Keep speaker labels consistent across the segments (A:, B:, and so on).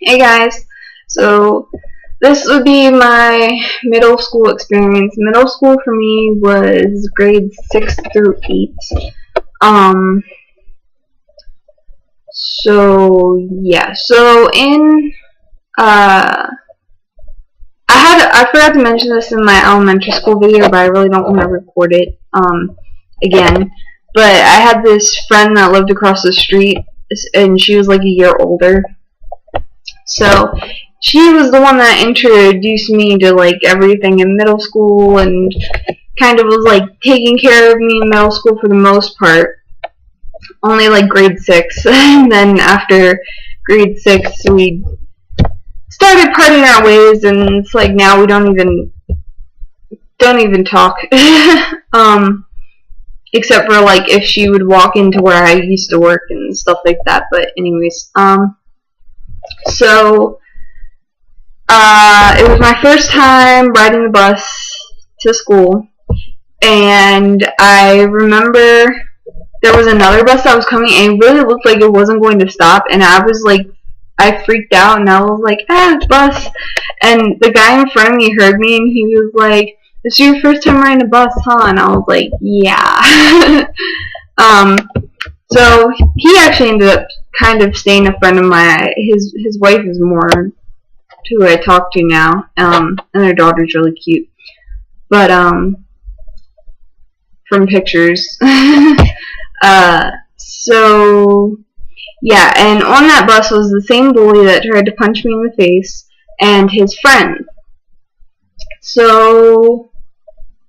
A: Hey guys, so this would be my middle school experience. Middle school for me was grades 6 through 8. Um, so in, I forgot to mention this in my elementary school video, but I really don't want to record it, again. But I had this friend that lived across the street, and she was like a year older. So she was the one that introduced me to like everything in middle school and kind of was like taking care of me in middle school for the most part. Only like grade 6. And then after grade 6 we started parting our ways, and it's like now we don't even talk. Except for like if she would walk into where I used to work and stuff like that. But anyways, so it was my first time riding the bus to school, and I remember there was another bus that was coming, and it really looked like it wasn't going to stop, and I freaked out, and I was like, bus, and the guy in front of me heard me, and he was like, "This is your first time riding a bus, huh?" And I was like, "Yeah." So he actually ended up kind of staying a friend of mine. His wife is more who I talk to now, and their daughter's really cute. But from pictures. So yeah, and on that bus was the same bully that tried to punch me in the face and his friend. So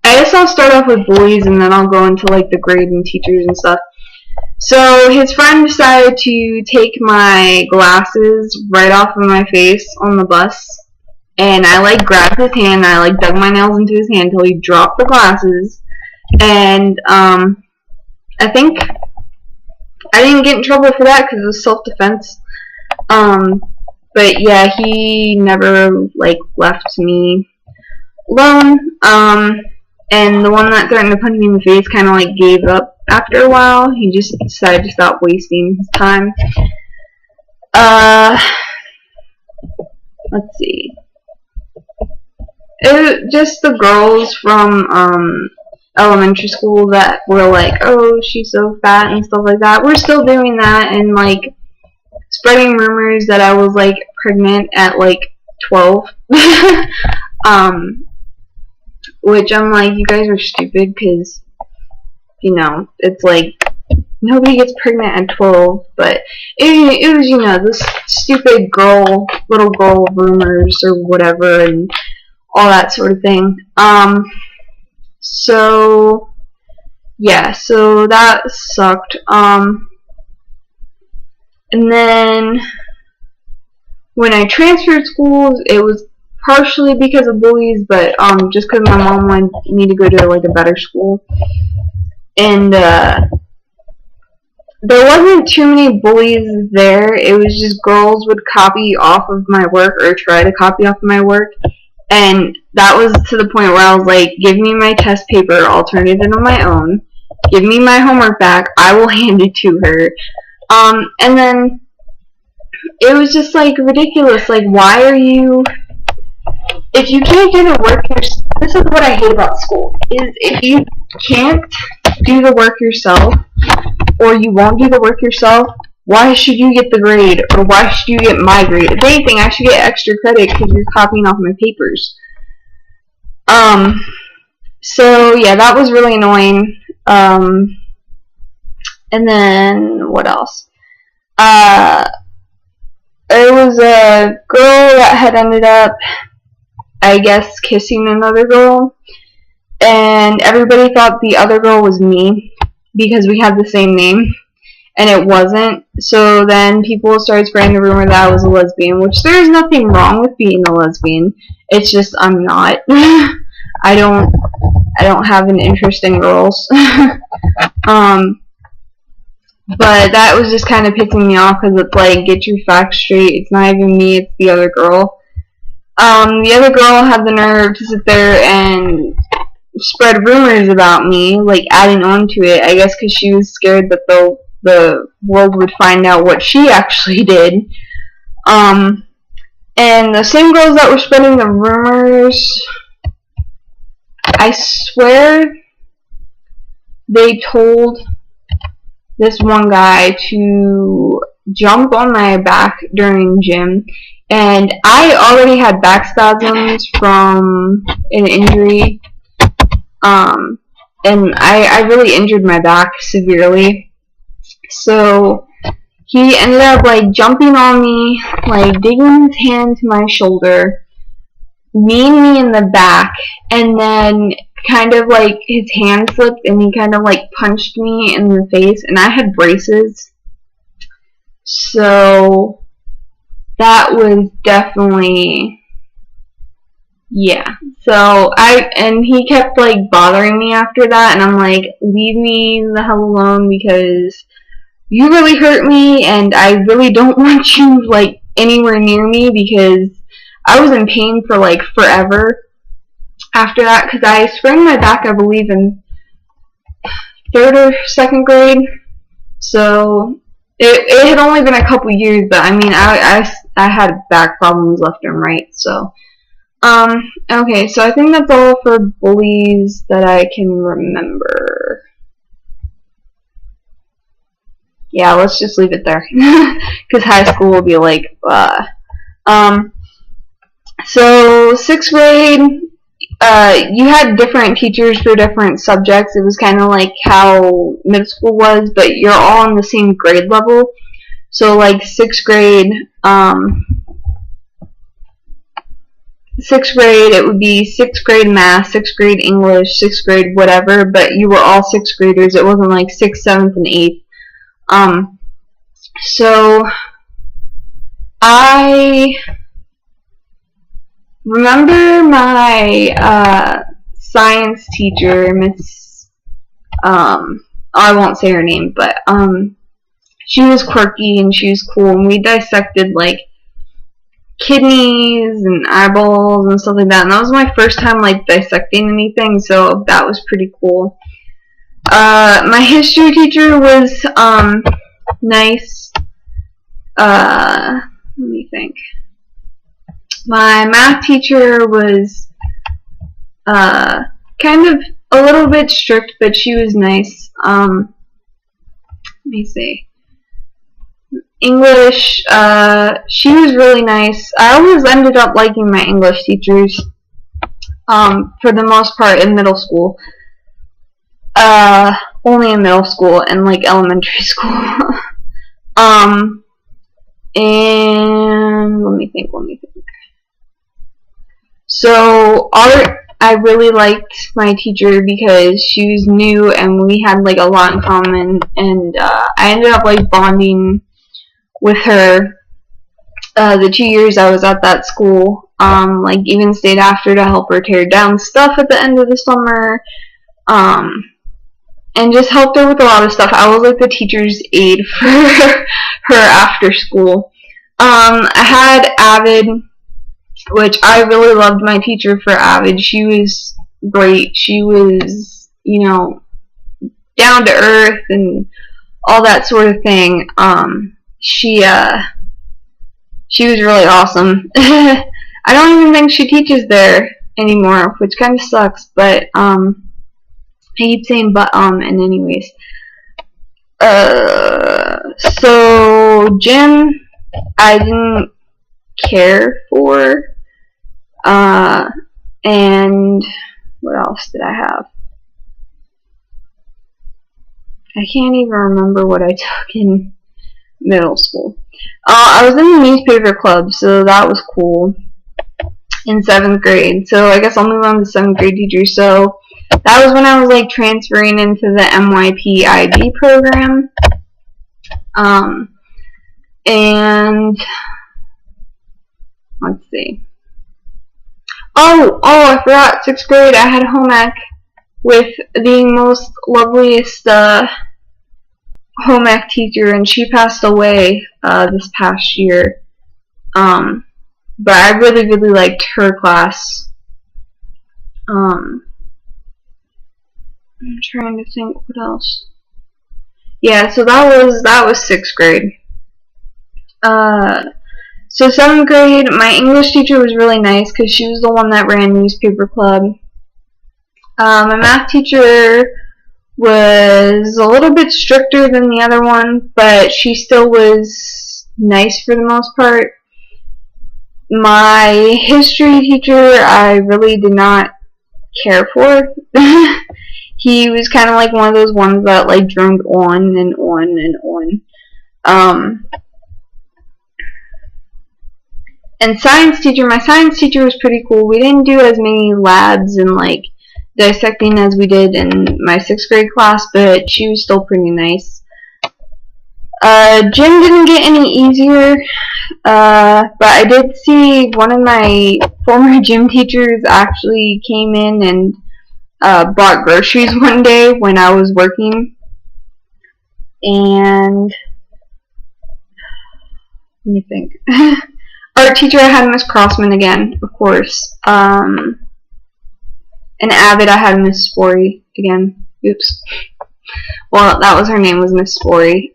A: I guess I'll start off with bullies and then I'll go into like the grade and teachers and stuff. So his friend decided to take my glasses right off of my face on the bus, and I like grabbed his hand and I like dug my nails into his hand until he dropped the glasses, and I think I didn't get in trouble for that because it was self-defense. But yeah, he never like left me alone. And the one that threatened to punch me in the face kind of like gave up after a while. He just decided to stop wasting his time. Let's see. Just the girls from elementary school that were like, "Oh, she's so fat" and stuff like that. We're still doing that and like spreading rumors that I was like pregnant at like 12. Which I'm like, you guys are stupid, because you know, it's like nobody gets pregnant at 12, but it was, you know, this stupid little girl rumors or whatever and all that sort of thing. So yeah, so that sucked. And then when I transferred schools, it was partially because of bullies, but just because my mom wanted me to go to like a better school. And there wasn't too many bullies there. It was just girls would copy off of my work or try to copy off of my work. And that was to the point where I was like, give me my test paper, I'll turn it in on my own. Give me my homework back, I will hand it to her. And then it was just like ridiculous. Like, why are you... If you can't do the work yourself, this is what I hate about school, is if you can't do the work yourself, or you won't do the work yourself, why should you get the grade, or why should you get my grade? If anything, I should get extra credit because you're copying off my papers. So yeah, that was really annoying. And then, what else? There was a girl that had ended up, I guess, kissing another girl, and everybody thought the other girl was me because we had the same name, and it wasn't. So then people started spreading the rumor that I was a lesbian, which there's nothing wrong with being a lesbian. It's just I'm not. I don't have an interest in girls. But that was just kind of pissing me off because it's like, get your facts straight. It's not even me, it's the other girl. The other girl had the nerve to sit there and spread rumors about me, like adding on to it, I guess because she was scared that the world would find out what she actually did. And the same girls that were spreading the rumors, I swear they told this one guy to jump on my back during gym, and I already had back spasms from an injury, and I really injured my back severely, so he ended up like jumping on me, like digging his hand to my shoulder, kneeing me in the back, and then kind of like his hand slipped and he kind of like punched me in the face, and I had braces, so that was definitely, yeah. So and he kept like bothering me after that, and I'm like, leave me the hell alone, because you really hurt me and I really don't want you like anywhere near me, because I was in pain for like forever after that, because I sprained my back, I believe, in 3rd or 2nd grade. So it had only been a couple years, but I mean, I had back problems left and right. So okay, so I think that's all for bullies that I can remember. Yeah, let's just leave it there, because high school will be like, so 6th grade, you had different teachers for different subjects. It was kind of like how middle school was, but you're all on the same grade level. So like 6th grade, it would be 6th grade math, 6th grade English, 6th grade whatever, but you were all 6th graders. It wasn't like 6th, 7th, and 8th. So I remember my science teacher, Miss, I won't say her name, but she was quirky and she was cool, and we dissected like kidneys and eyeballs and stuff like that, and that was my first time like dissecting anything, so that was pretty cool. My history teacher was nice. Let me think. My math teacher was kind of a little bit strict, but she was nice. Let me see. English, she was really nice. I always ended up liking my English teachers, for the most part in middle school. Only in middle school and like elementary school. And let me think. So art, I really liked my teacher because she was new and we had like a lot in common, and I ended up like bonding with her the 2 years I was at that school. Like even stayed after to help her tear down stuff at the end of the summer, and just helped her with a lot of stuff. I was like the teacher's aide for her after school. I had Avid, which I really loved my teacher for Avid. She was great. She was, you know, down to earth and all that sort of thing. She was really awesome. I don't even think she teaches there anymore, which kind of sucks, but I keep saying but and anyways. So gym I didn't care for, and what else did I have? I can't even remember what I took in middle school. I was in the newspaper club, so that was cool, in 7th grade. So I guess I'll move on to 7th grade teachers. So that was when I was like transferring into the MYP IB program. And let's see. Oh, I forgot. 6th grade, I had home ec with the most loveliest home ec teacher, and she passed away this past year. But I really, really liked her class. I'm trying to think what else. Yeah, so that was 6th grade. So 7th grade, my English teacher was really nice because she was the one that ran newspaper club. My math teacher was a little bit stricter than the other one, but she still was nice for the most part. My history teacher, I really did not care for. He was kind of like one of those ones that like droned on and on and on. And science teacher, my science teacher was pretty cool. We didn't do as many labs and like dissecting as we did in my 6th grade class, but she was still pretty nice. Gym didn't get any easier, but I did see one of my former gym teachers actually came in and bought groceries one day when I was working. And let me think. Art teacher, I had Miss Crossman again, of course. And Avid, I had Miss Spory again. Oops. Well, that was her name, was Miss Spory.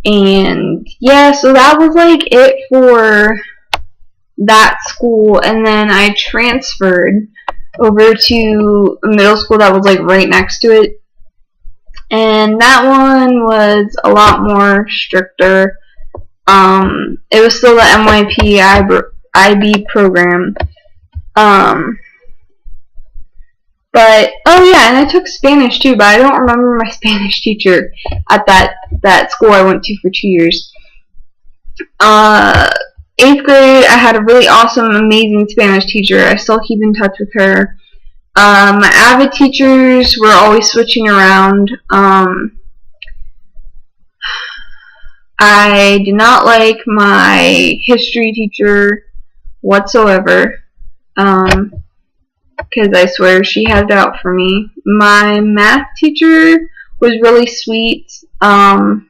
A: And yeah, so that was like it for that school. And then I transferred over to a middle school that was like right next to it. And that one was a lot more stricter. It was still the MYP IB program. But, oh yeah, and I took Spanish too, but I don't remember my Spanish teacher at that school I went to for 2 years. 8th grade, I had a really awesome, amazing Spanish teacher. I still keep in touch with her. My Avid teachers were always switching around. I did not like my history teacher whatsoever, because I swear she had it out for me. My math teacher was really sweet. My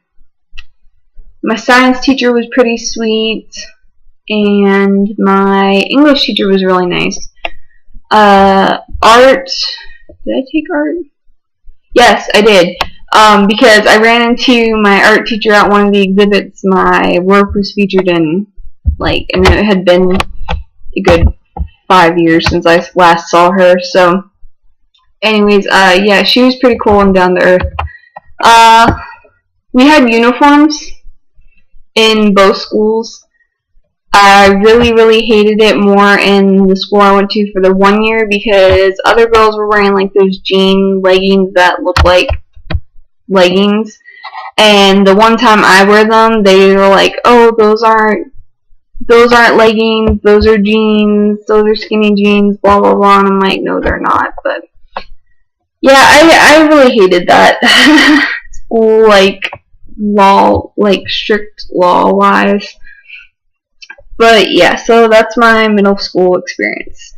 A: science teacher was pretty sweet, and my English teacher was really nice. Art, did I take art? Yes, I did. Because I ran into my art teacher at one of the exhibits my work was featured in, like, and it had been a good 5 years since I last saw her. So, anyways, yeah, she was pretty cool and down to earth. We had uniforms in both schools. I really, really hated it more in the school I went to for the 1 year because other girls were wearing like those jean leggings that look like leggings, and the one time I wear them, they were like, "Oh, those aren't leggings, those are jeans, those are skinny jeans, blah blah blah," and I'm like, "No, they're not." But yeah, I really hated that school, like law, like strict law wise. But yeah, so that's my middle school experience.